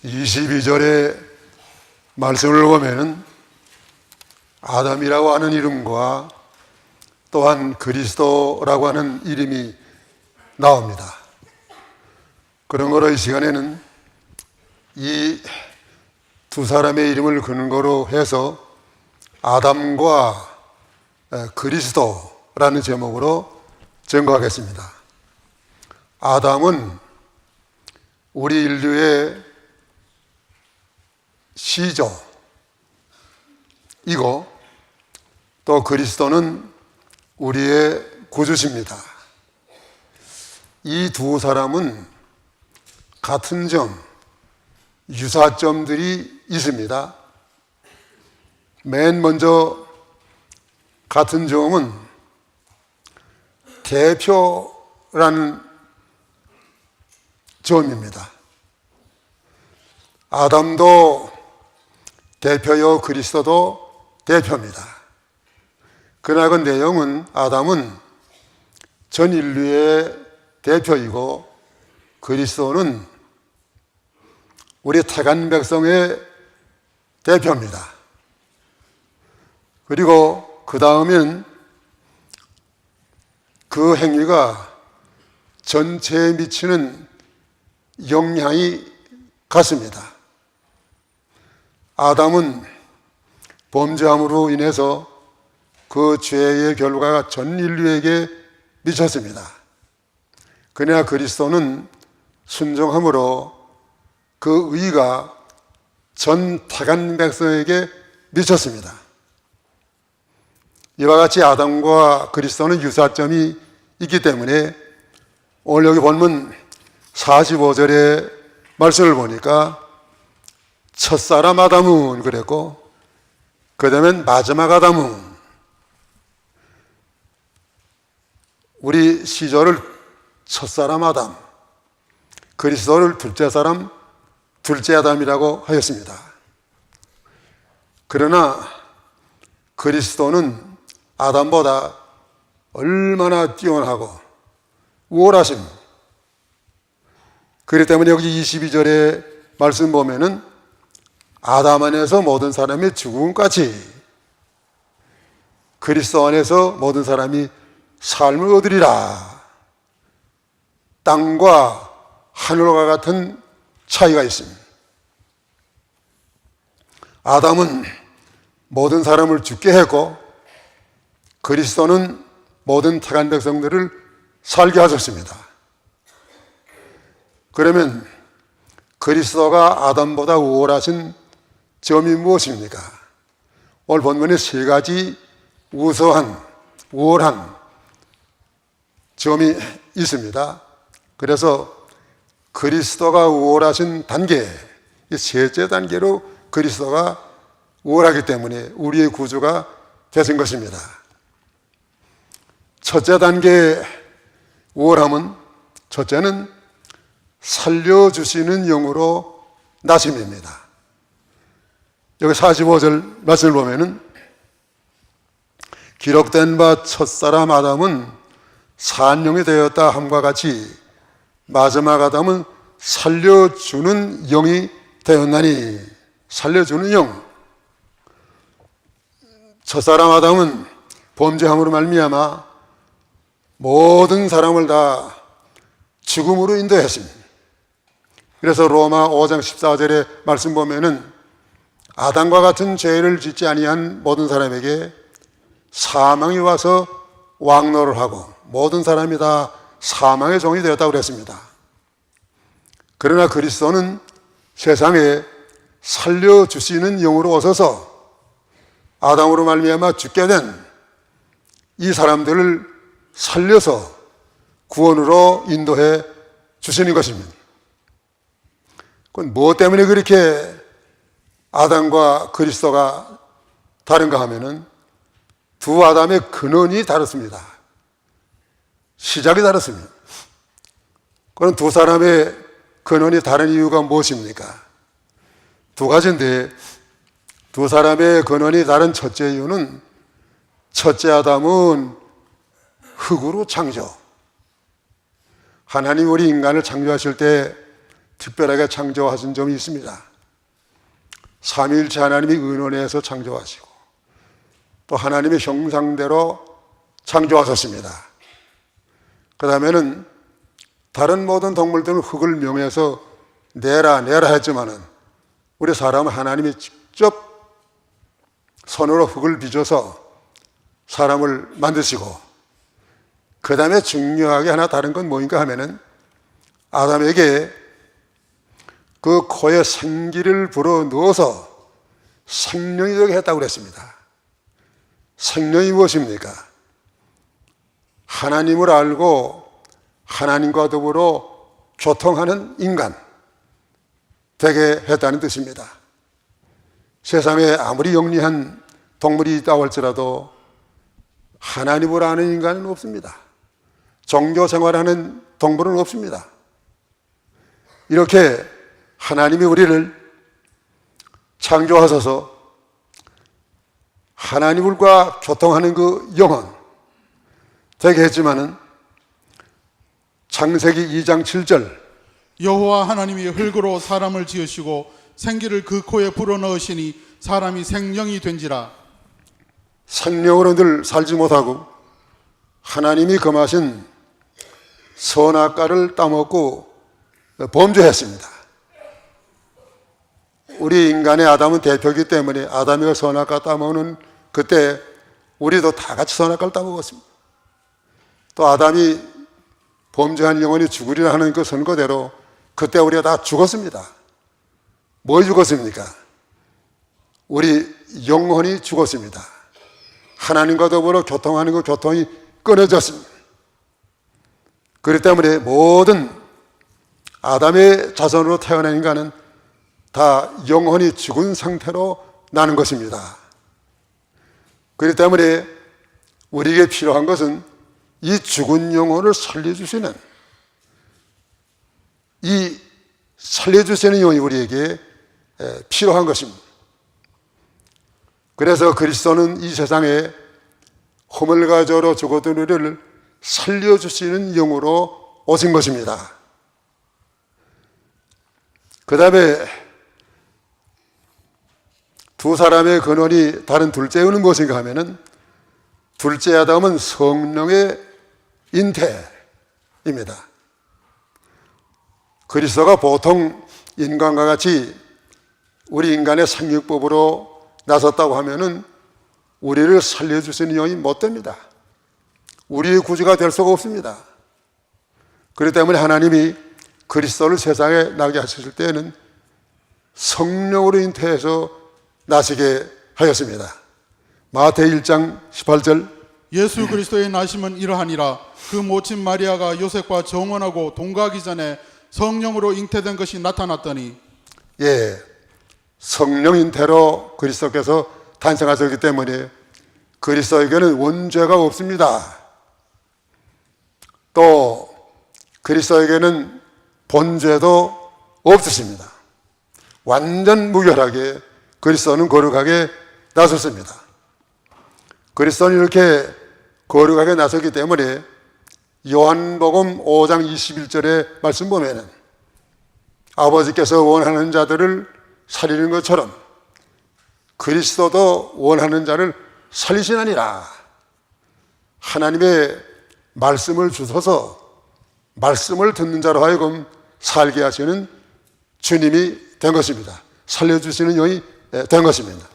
22절의 말씀을 보면은 아담이라고 하는 이름과 또한 그리스도라고 하는 이름이 나옵니다. 그런 거로 이 시간에는 이 두 사람의 이름을 근거로 해서 아담과 그리스도라는 제목으로 증거하겠습니다. 아담은 우리 인류의 시조이고 또 그리스도는 우리의 구주십니다. 이 두 사람은 같은 점, 유사점들이 있습니다. 맨 먼저 같은 점은 대표라는 점입니다. 아담도 대표요 그리스도도 대표입니다. 그러나 그 내용은 아담은 전 인류의 대표이고 그리스도는 우리 택한 백성의 대표입니다. 그리고 그 다음엔 그 행위가 전체에 미치는 영향이 같습니다. 아담은 범죄함으로 인해서 그 죄의 결과가 전 인류에게 미쳤습니다. 그러나 그리스도는 순종함으로 그 의가 전 택한 백성에게 미쳤습니다. 이와 같이 아담과 그리스도는 유사점이 있기 때문에 오늘 여기 본문 45절의 말씀을 보니까 첫사람 아담은 그랬고 그 다음엔 마지막 아담은 우리 시조를 첫사람 아담, 그리스도를 둘째 사람, 둘째 아담이라고 하였습니다. 그러나 그리스도는 아담보다 얼마나 뛰어나고 우월하심. 그렇기 때문에 여기 22절의 말씀 보면은 아담 안에서 모든 사람이 죽음까지 그리스도 안에서 모든 사람이 삶을 얻으리라. 땅과 하늘과 같은 차이가 있습니다. 아담은 모든 사람을 죽게 했고 그리스도는 모든 택한 백성들을 살게 하셨습니다. 그러면 그리스도가 아담보다 우월하신 점이 무엇입니까? 오늘 본문에 세 가지 우월한 점이 있습니다. 그래서 그리스도가 우월하신 단계, 이 셋째 단계로 그리스도가 우월하기 때문에 우리의 구주가 되신 것입니다. 첫째 단계의 우월함은 첫째는 살려주시는 영으로 나심입니다. 여기 45절 말씀을 보면은 기록된 바 첫사람 아담은 산영이 되었다 함과 같이 마지막 아담은 살려주는 영이 되었나니. 살려주는 영. 첫사람 아담은 범죄함으로 말미암아 모든 사람을 다 죽음으로 인도했습니다. 그래서 로마 5장 14절의 말씀 보면은 아담과 같은 죄를 짓지 아니한 모든 사람에게 사망이 와서 왕노를 하고 모든 사람이 다 사망의 종이 되었다고 그랬습니다. 그러나 그리스도는 세상에 살려주시는 영으로 오셔서 아담으로 말미암아 죽게 된 이 사람들을 살려서 구원으로 인도해 주시는 것입니다. 그건 무엇 때문에 그렇게 아담과 그리스도가 다른가 하면은 두 아담의 근원이 다릅니다. 시작이 다릅니다. 그럼 두 사람의 근원이 다른 이유가 무엇입니까? 두 가지인데 두 사람의 근원이 다른 첫째 이유는 첫째 아담은 흙으로 창조. 하나님 우리 인간을 창조하실 때 특별하게 창조하신 점이 있습니다. 삼위일체 하나님이 은원에서 창조하시고 또 하나님의 형상대로 창조하셨습니다. 그 다음에는 다른 모든 동물들은 흙을 명해서 내라 했지만은 우리 사람은 하나님이 직접 손으로 흙을 빚어서 사람을 만드시고 그 다음에 중요하게 하나 다른 건 뭐인가 하면은 아담에게 그 코에 생기를 불어 넣어서 생명이 되게 했다고 그랬습니다. 생명이 무엇입니까? 하나님을 알고 하나님과 더불어 교통하는 인간 되게 했다는 뜻입니다. 세상에 아무리 영리한 동물이 있다고 할지라도 하나님을 아는 인간은 없습니다. 종교 생활하는 동물은 없습니다. 이렇게 하나님이 우리를 창조하셔서 하나님과 교통하는 그 영혼 되게 했지만은 창세기 2장 7절 여호와 하나님이 흙으로 사람을 지으시고 생기를 그 코에 불어넣으시니 사람이 생명이 된지라. 생명으로 늘 살지 못하고 하나님이 금하신 선악과를 따먹고 범죄했습니다. 우리 인간의 아담은 대표이기 때문에 아담이가 선악과 따먹는 그때 우리도 다 같이 선악과를 따먹었습니다. 또 아담이 범죄한 영혼이 죽으리라 하는 그 선거대로 그때 우리가 다 죽었습니다. 뭐 죽었습니까? 우리 영혼이 죽었습니다. 하나님과 더불어 교통하는 그 교통이 끊어졌습니다. 그렇기 때문에 모든 아담의 자손으로 태어난 인간은 다 영혼이 죽은 상태로 나는 것입니다. 그렇기 때문에 우리에게 필요한 것은 이 죽은 영혼을 살려주시는 이 살려주시는 영혼이 우리에게 필요한 것입니다. 그래서 그리스도는 이 세상에 허물과저로 죽었던 우리를 살려주시는 영으로 오신 것입니다. 그 다음에 두 사람의 근원이 다른 둘째는 무엇인가 하면은 둘째 아담은 성령의 잉태입니다. 그리스도가 보통 인간과 같이 우리 인간의 생육법으로 나섰다고 하면은 우리를 살려주시는 영이 못 됩니다. 우리의 구주가 될 수가 없습니다. 그렇기 때문에 하나님이 그리스도를 세상에 나게 하셨을 때에는 성령으로 잉태해서 나시게 하였습니다. 마태복음 1장 18절 예수 그리스도의 나심은 이러하니라. 그 모친 마리아가 요셉과 정혼하고 동거하기 전에 성령으로 잉태된 것이 나타났더니. 예, 성령 잉태로 그리스도께서 탄생하셨기 때문에 그리스도에게는 원죄가 없습니다. 또 그리스도에게는 본죄도 없으십니다. 완전 무결하게 그리스도는 거룩하게 나섰습니다. 그리스도는 이렇게 거룩하게 나섰기 때문에 요한복음 5장 21절의 말씀 보면은 아버지께서 원하는 자들을 살리는 것처럼 그리스도도 원하는 자를 살리시나니라. 하나님의 말씀을 주셔서 말씀을 듣는 자로 하여금 살게 하시는 주님이 된 것입니다. 살려주시는 영이 된 것입니다.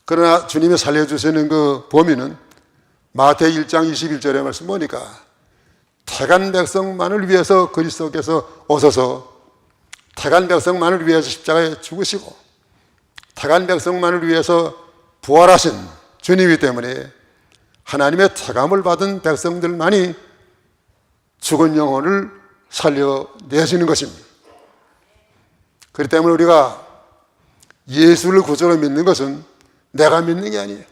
그러나 주님이 살려주시는 그 범위는 마태복음 1장 21절의 말씀 보니까 택한 백성만을 위해서 그리스도께서 오셔서 택한 백성만을 위해서 십자가에 죽으시고 택한 백성만을 위해서 부활하신 주님이기 때문에 하나님의 택함을 받은 백성들만이 죽은 영혼을 살려내시는 것입니다. 그렇기 때문에 우리가 예수를 구주로 믿는 것은 내가 믿는 게 아니에요.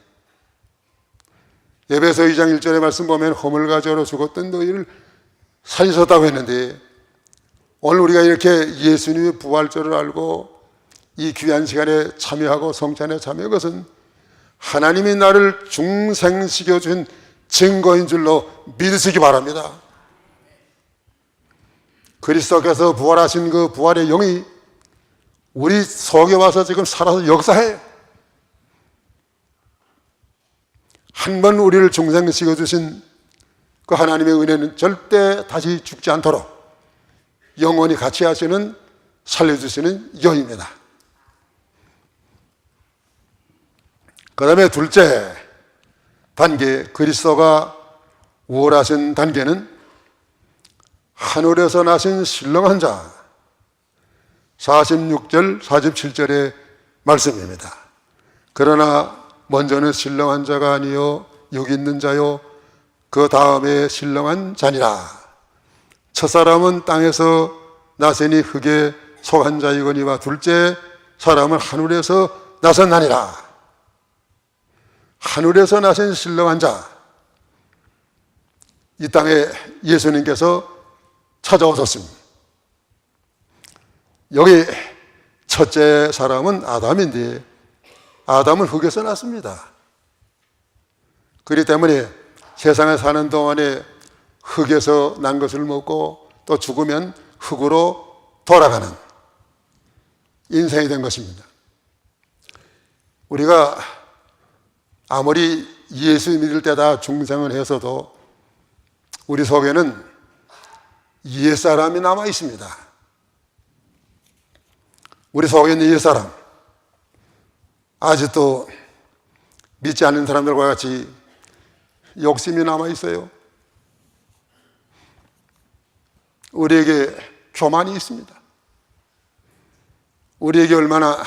에베소 2장 1절의 말씀 보면 허물과 죄로 죽었던 너희를 살리셨다고 했는데 오늘 우리가 이렇게 예수님의 부활절을 알고 이 귀한 시간에 참여하고 성찬에 참여한 것은 하나님이 나를 중생시켜준 증거인 줄로 믿으시기 바랍니다. 그리스도께서 부활하신 그 부활의 영이 우리 속에 와서 지금 살아서 역사해요. 한 번 우리를 중생시켜 주신 그 하나님의 은혜는 절대 다시 죽지 않도록 영원히 같이 하시는, 살려주시는 영입니다. 그 다음에 둘째 단계, 그리스도가 우월하신 단계는 하늘에서 나신 신령한 자, 46절 47절의 말씀입니다. 그러나 먼저는 신령한 자가 아니요 여기 있는 자요 그 다음에 신령한 자니라. 첫사람은 땅에서 나세니 흙에 속한 자이거니와 둘째 사람은 하늘에서 나섰나니라. 하늘에서 나신 신령한 자, 이 땅에 예수님께서 찾아오셨습니다. 여기 첫째 사람은 아담인데 아담은 흙에서 났습니다. 그렇기 때문에 세상에 사는 동안에 흙에서 난 것을 먹고 또 죽으면 흙으로 돌아가는 인생이 된 것입니다. 우리가 아무리 예수 믿을 때다 중생을 해서도 우리 속에는 옛사람이 남아 있습니다. 우리 속에 있는 옛사람, 아직도 믿지 않는 사람들과 같이 욕심이 남아 있어요. 우리에게 교만이 있습니다. 우리에게 얼마나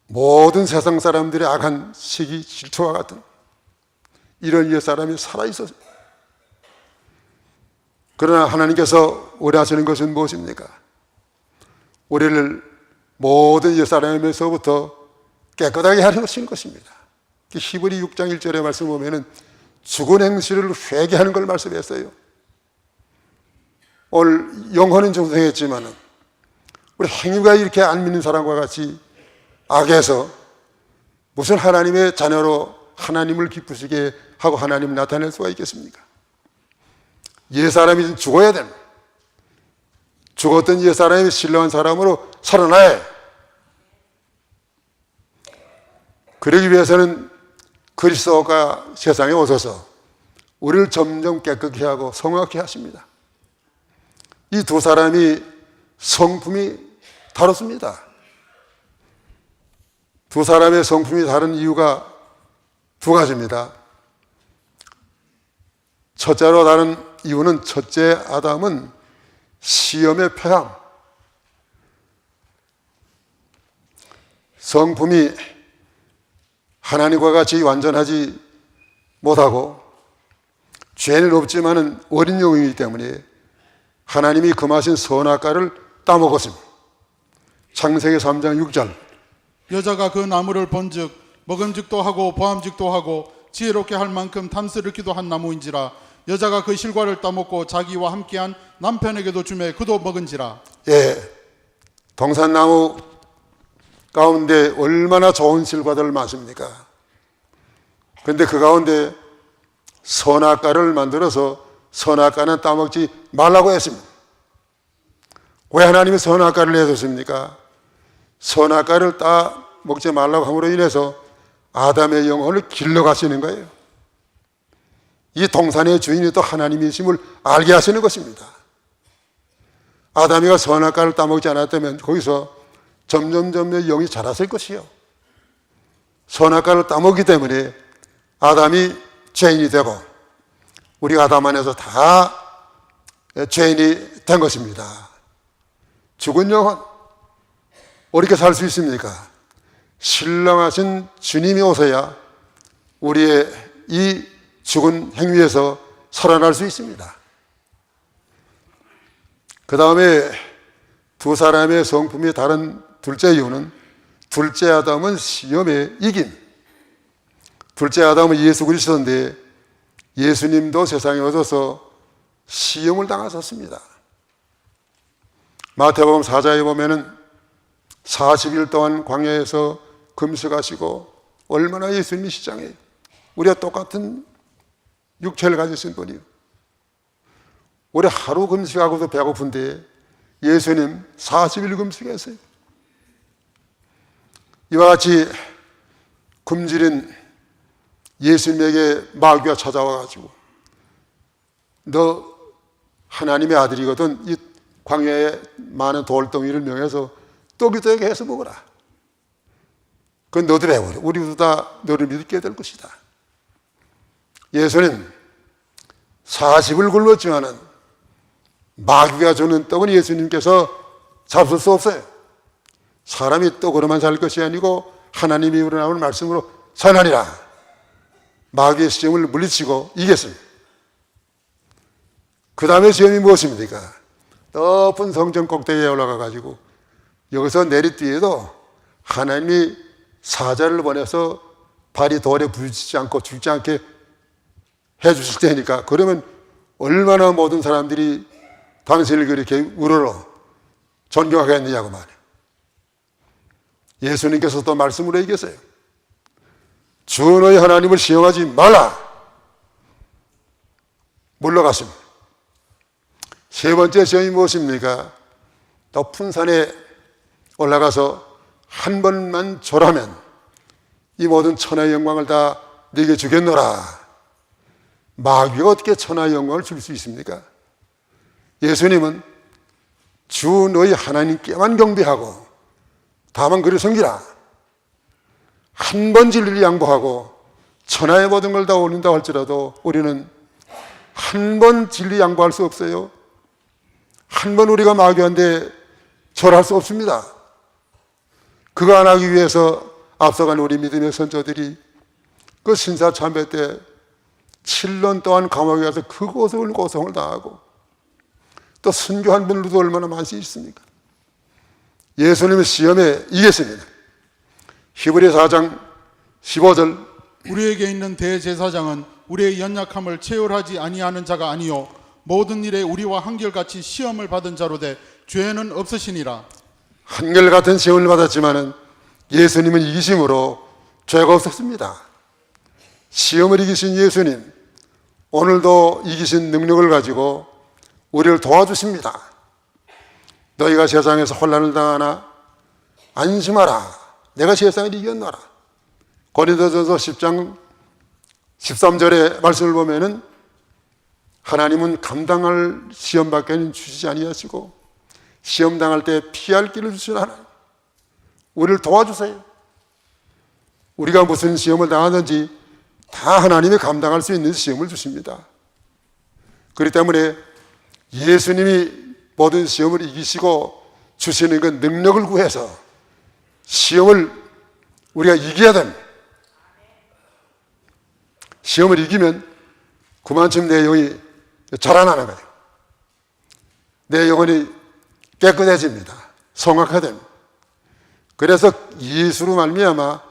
모든 세상 사람들의 악한 시기, 질투와 같은 이런 옛사람이 살아있어요. 그러나 하나님께서 원하시는 것은 무엇입니까? 우리를 모든 옛사람에서부터 깨끗하게 하시는 것입니다. 히브리 6장 1절의 말씀 보면은 죽은 행실을 회개하는 걸 말씀했어요. 오늘 영혼은 중생했지만은 우리 행위가 이렇게 안 믿는 사람과 같이 악해서 무슨 하나님의 자녀로 하나님을 기쁘시게 하고 하나님을 나타낼 수가 있겠습니까? 옛사람이 죽어야 됩니다. 죽었던 옛사람이 신령한 사람으로 살아나야 해요. 그러기 위해서는 그리스도가 세상에 오셔서 우리를 점점 깨끗게 하고 성하게 하십니다. 이 두 사람이 성품이 다릅니다. 두 사람의 성품이 다른 이유가 두 가지입니다. 첫째로 다른 이유는 첫째 아담은 시험의 표함, 성품이 하나님과 같이 완전하지 못하고 죄는 없지만은 어린 영이기 때문에 하나님이 금하신 선악과를 따먹었습니다. 창세기 3장 6절. 여자가 그 나무를 본즉 먹음직도 하고 보암직도 하고 지혜롭게 할 만큼 탐스럽기도 한 나무인지라. 여자가 그 실과를 따먹고 자기와 함께한 남편에게도 주매 그도 먹은지라. 예, 동산나무 가운데 얼마나 좋은 실과들 많습니까? 그런데 그 가운데 선악과를 만들어서 선악과는 따먹지 말라고 했습니다. 왜 하나님이 선악과를 내줬습니까? 선악과를 따먹지 말라고 함으로 인해서 아담의 영혼을 길러가시는 거예요. 이 동산의 주인이 또 하나님이심을 알게 하시는 것입니다. 아담이가 선악과를 따먹지 않았다면 거기서 점점 영이 자랐을 것이요. 선악과를 따먹기 때문에 아담이 죄인이 되고 우리 아담 안에서 다 죄인이 된 것입니다. 죽은 영혼 어떻게 살 수 있습니까? 신령하신 주님이 오셔야 우리의 이 죽은 행위에서 살아날 수 있습니다. 그 다음에 두 사람의 성품이 다른 둘째 이유는 둘째 아담은 시험에 이긴, 둘째 아담은 예수 그리스도인데 예수님도 세상에 오셔서 시험을 당하셨습니다. 마태복음 4장에 보면은 40일 동안 광야에서 금식하시고 얼마나 예수님이 시장에 우리와 똑같은 육체를 가지신 분이요. 우리 하루 금식하고도 배고픈데 예수님 40일 금식했어요. 이와 같이 굶주린 예수님에게 마귀가 찾아와가지고 너 하나님의 아들이거든 이 광야에 많은 돌덩이를 명해서 떡이 되게 해서 먹어라. 그건 너도 배워라. 우리도 다 너를 믿게 될 것이다. 예수님 40을 굶었지만은 마귀가 주는 떡은 예수님께서 잡술 수 없어요. 사람이 떡으로만 살 것이 아니고 하나님이 우러나오는 말씀으로 살하리라. 마귀의 시험을 물리치고 이겼습니다. 그 다음에 시험이 무엇입니까? 높은 성전 꼭대기에 올라가 가지고 여기서 내리뛰어도 하나님이 사자를 보내서 발이 돌에 부딪히지 않고 죽지 않게 해주실 테니까 그러면 얼마나 모든 사람들이 당신을 그렇게 우러러 존경하겠느냐고 말이에요. 예수님께서 또 말씀으로 얘기했어요. 주 너희 하나님을 시험하지 말라. 물러갔습니다. 세 번째 시험이 무엇입니까? 높은 산에 올라가서 한 번만 절하면 이 모든 천하의 영광을 다 네게 주겠노라. 마귀가 어떻게 천하의 영광을 줄 수 있습니까? 예수님은 주 너희 하나님께만 경배하고 다만 그를 섬기라. 한 번 진리를 양보하고 천하의 모든 걸 다 올린다 할지라도 우리는 한 번 진리 양보할 수 없어요. 한 번 우리가 마귀한테 절할 수 없습니다. 그거 안 하기 위해서 앞서간 우리 믿음의 선조들이 그 신사참배 때 7년 동안 감옥에 가서 그 고성을 당하고 또 순교한 분들도 얼마나 많이 있습니까? 예수님의 시험에 이겼습니다. 히브리 4장 15절 우리에게 있는 대제사장은 우리의 연약함을 체휼하지 아니하는 자가 아니요 모든 일에 우리와 한결같이 시험을 받은 자로 돼 죄는 없으시니라. 한결같은 시험을 받았지만은 예수님은 이기심으로 죄가 없었습니다. 시험을 이기신 예수님 오늘도 이기신 능력을 가지고 우리를 도와주십니다. 너희가 세상에서 혼란을 당하나 안심하라. 내가 세상을 이겼노라. 고린도전서 10장 13절의 말씀을 보면은 하나님은 감당할 시험밖에는 주시지 아니하시고 시험 당할 때 피할 길을 주시는 하나님. 우리를 도와주세요. 우리가 무슨 시험을 당하든지 다 하나님이 감당할 수 있는 시험을 주십니다. 그렇기 때문에 예수님이 모든 시험을 이기시고 주시는 그 능력을 구해서 시험을 우리가 이겨야 됩니다. 시험을 이기면 그만큼 내 영이 자라나는 거예요. 내 영혼이 깨끗해집니다. 성악화됩니다. 그래서 예수로 말미암아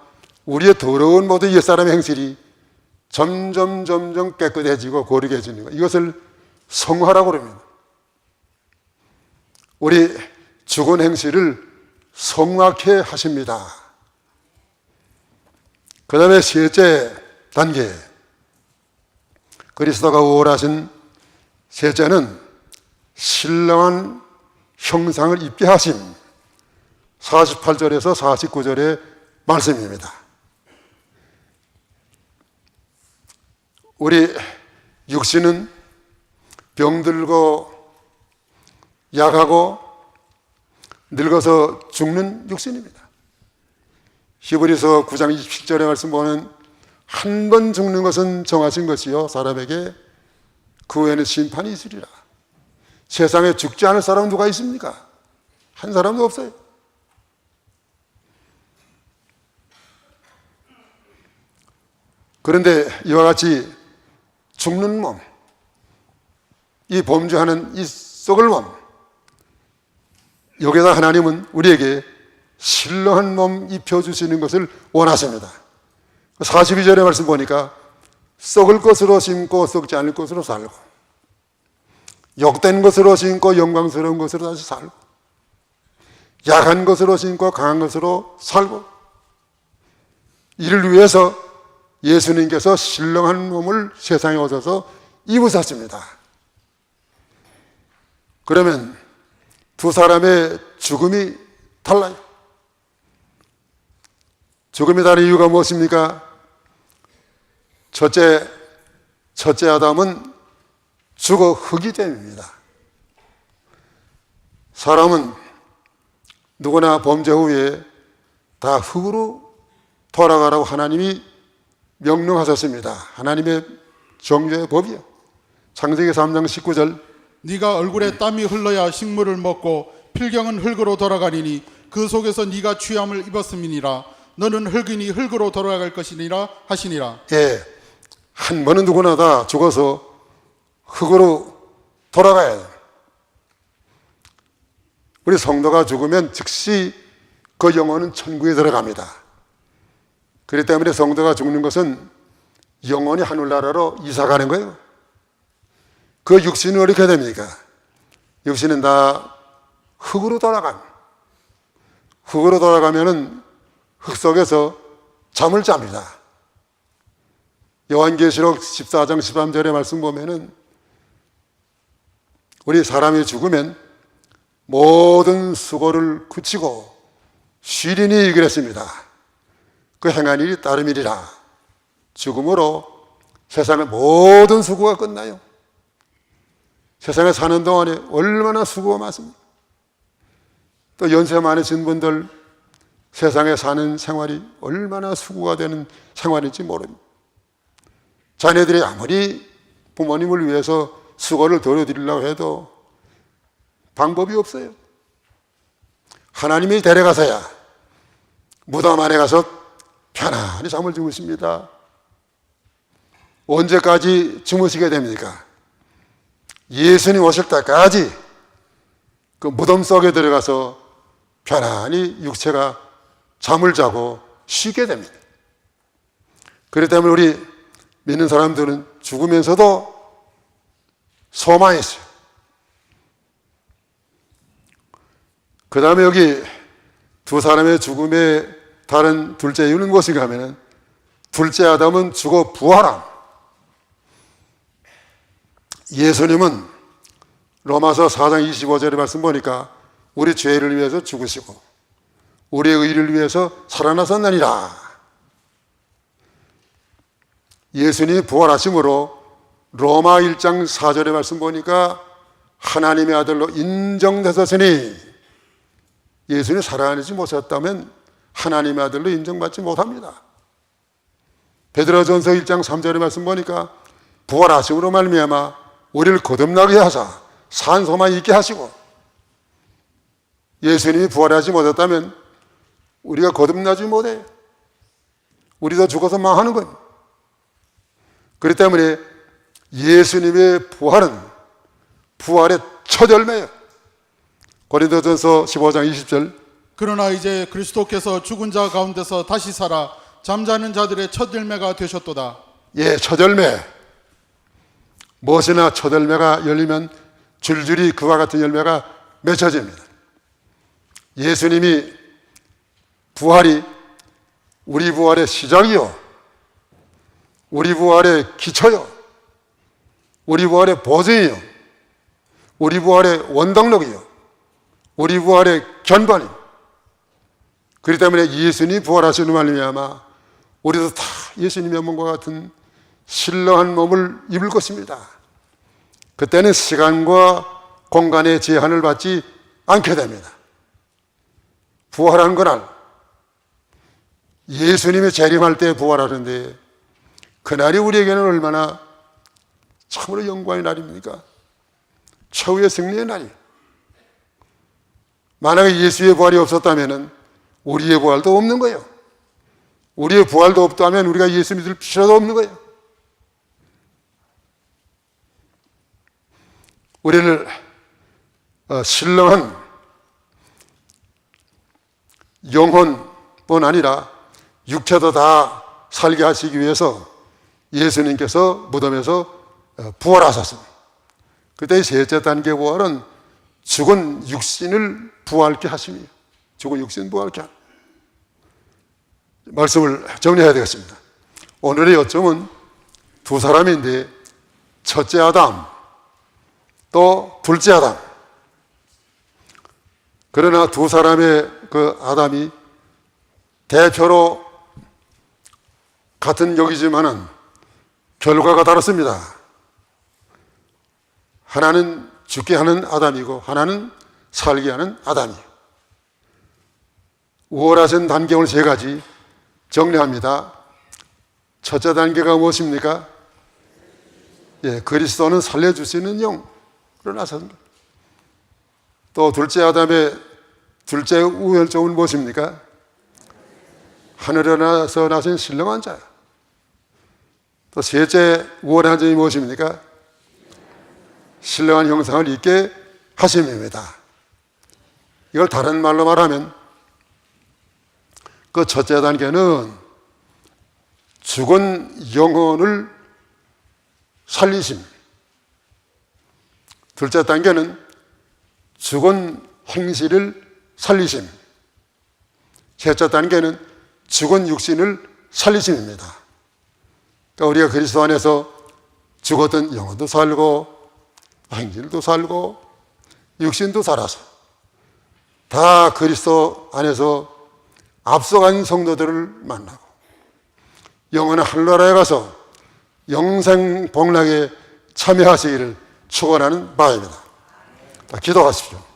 우리의 더러운 모든 옛사람의 행실이 점점 깨끗해지고 거룩해지는 것. 이것을 성화라고 그럽니다. 우리 죽은 행실을 성악해 하십니다. 그 다음에 셋째 단계, 그리스도가 우월하신 셋째는 신령한 형상을 입게 하심. 48절에서 49절의 말씀입니다. 우리 육신은 병들고 약하고 늙어서 죽는 육신입니다. 히브리서 9장 27절의 말씀 보면 한 번 죽는 것은 정하신 것이요 사람에게 그 후에는 심판이 있으리라. 세상에 죽지 않을 사람은 누가 있습니까? 한 사람도 없어요. 그런데 이와 같이 죽는 몸, 이 범죄하는 이 썩을 몸, 여기다 하나님은 우리에게 신령한 몸 입혀주시는 것을 원하십니다. 42절의 말씀 보니까 썩을 것으로 심고 썩지 않을 것으로 살고 욕된 것으로 심고 영광스러운 것으로 다시 살고 약한 것으로 심고 강한 것으로 살고, 이를 위해서 예수님께서 신령한 몸을 세상에 오셔서 입으셨습니다. 그러면 두 사람의 죽음이 달라요. 죽음이 다른 이유가 무엇입니까? 첫째 아담은 죽어 흙이 됨입니다. 사람은 누구나 범죄 후에 다 흙으로 돌아가라고 하나님이 명령하셨습니다. 하나님의 정죄의 법이요. 창세기 3장 19절 네가 얼굴에 땀이 흘러야 식물을 먹고 필경은 흙으로 돌아가리니 그 속에서 네가 취함을 입었음이니라. 너는 흙이니 흙으로 돌아갈 것이니라 하시니라. 예, 한 번은 누구나 다 죽어서 흙으로 돌아가야 돼요. 우리 성도가 죽으면 즉시 그 영혼은 천국에 들어갑니다. 그렇기 때문에 성도가 죽는 것은 영혼이 하늘나라로 이사가는 거예요. 그 육신은 어떻게 됩니까? 육신은 다 흙으로 돌아갑니다. 흙으로 돌아가면은 흙 속에서 잠을 잡니다. 요한계시록 14장 13절의 말씀 보면은 우리 사람이 죽으면 모든 수고를 그치고 쉬리니 그랬습니다. 그 행한 일이 따름이리라. 죽음으로 세상의 모든 수고가 끝나요. 세상에 사는 동안에 얼마나 수고가 많습니다. 또 연세 많으신 분들 세상에 사는 생활이 얼마나 수고가 되는 생활인지 모릅니다. 자녀들이 아무리 부모님을 위해서 수고를 덜어드리려고 해도 방법이 없어요. 하나님이 데려가서야 무덤 안에 가서 편안히 잠을 주무십니다. 언제까지 주무시게 됩니까? 예수님 오실 때까지 그 무덤 속에 들어가서 편안히 육체가 잠을 자고 쉬게 됩니다. 그렇기 때문에 우리 믿는 사람들은 죽으면서도 소망이 있어요. 그 다음에 여기 두 사람의 죽음의 다른 둘째 이유는 무엇인가 하면 둘째 아담은 죽어 부활함. 예수님은 로마서 4장 25절의 말씀 보니까 우리 죄를 위해서 죽으시고 우리의 의를 위해서 살아나셨느니라. 예수님이 부활하심으로 로마 1장 4절의 말씀 보니까 하나님의 아들로 인정되셨으니 예수님이 살아나지 못했다면 하나님의 아들로 인정받지 못합니다. 베드로전서 1장 3절의 말씀 보니까 부활하심으로 말미암아 우리를 거듭나게 하사 산소만 있게 하시고 예수님이 부활하지 못했다면 우리가 거듭나지 못해요. 우리도 죽어서 망하는 거예요. 그렇기 때문에 예수님의 부활은 부활의 첫 열매예요. 고린도전서 15장 20절 그러나 이제 그리스도께서 죽은 자 가운데서 다시 살아 잠자는 자들의 첫 열매가 되셨도다. 예, 첫 열매. 무엇이나 첫 열매가 열리면 줄줄이 그와 같은 열매가 맺혀집니다. 예수님이 부활이 우리 부활의 시작이요, 우리 부활의 기초요, 우리 부활의 보증이요, 우리 부활의 원동력이요, 우리 부활의 견반이요. 그렇기 때문에 예수님이 부활하시는 말미암아 우리도 다 예수님의 몸과 같은 신령한 몸을 입을 것입니다. 그때는 시간과 공간의 제한을 받지 않게 됩니다. 부활한 그날 예수님이 재림할 때 부활하는데 그날이 우리에게는 얼마나 참으로 영광의 날입니까? 최후의 승리의 날이에요. 만약에 예수의 부활이 없었다면 우리의 부활도 없는 거예요. 우리의 부활도 없다면 우리가 예수 믿을 필요도 없는 거예요. 우리를 신령한 영혼뿐 아니라 육체도 다 살게 하시기 위해서 예수님께서 무덤에서 부활하셨습니다. 그때 셋째 단계 부활은 죽은 육신을 부활케 하심이에요. 죽은 육신 부활케 하심. 말씀을 정리해야 되겠습니다. 오늘의 요점은 두 사람인데 첫째 아담 또 둘째 아담, 그러나 두 사람의 그 아담이 대표로 같은 역이지만은 결과가 다릅니다. 하나는 죽게 하는 아담이고 하나는 살게 하는 아담이에요. 우월하신 단계를 세 가지 정리합니다. 첫째 단계가 무엇입니까? 그리스도는 살려주시는 영으로 나섭니다. 또 둘째 아담의 둘째 우월종은 무엇입니까? 하늘에서 나신 신령한 자. 또 셋째 우월한 점이 무엇입니까? 신령한 형상을 입게 하심입니다. 이걸 다른 말로 말하면 그 첫째 단계는 죽은 영혼을 살리심. 둘째 단계는 죽은 행실을 살리심. 셋째 단계는 죽은 육신을 살리심입니다. 그러니까 우리가 그리스도 안에서 죽었던 영혼도 살고 행실도 살고 육신도 살아서 다 그리스도 안에서 앞서간 성도들을 만나고 영원한 하늘나라에 가서 영생 복락에 참여하시기를 축원하는 바입니다. 기도하십시오.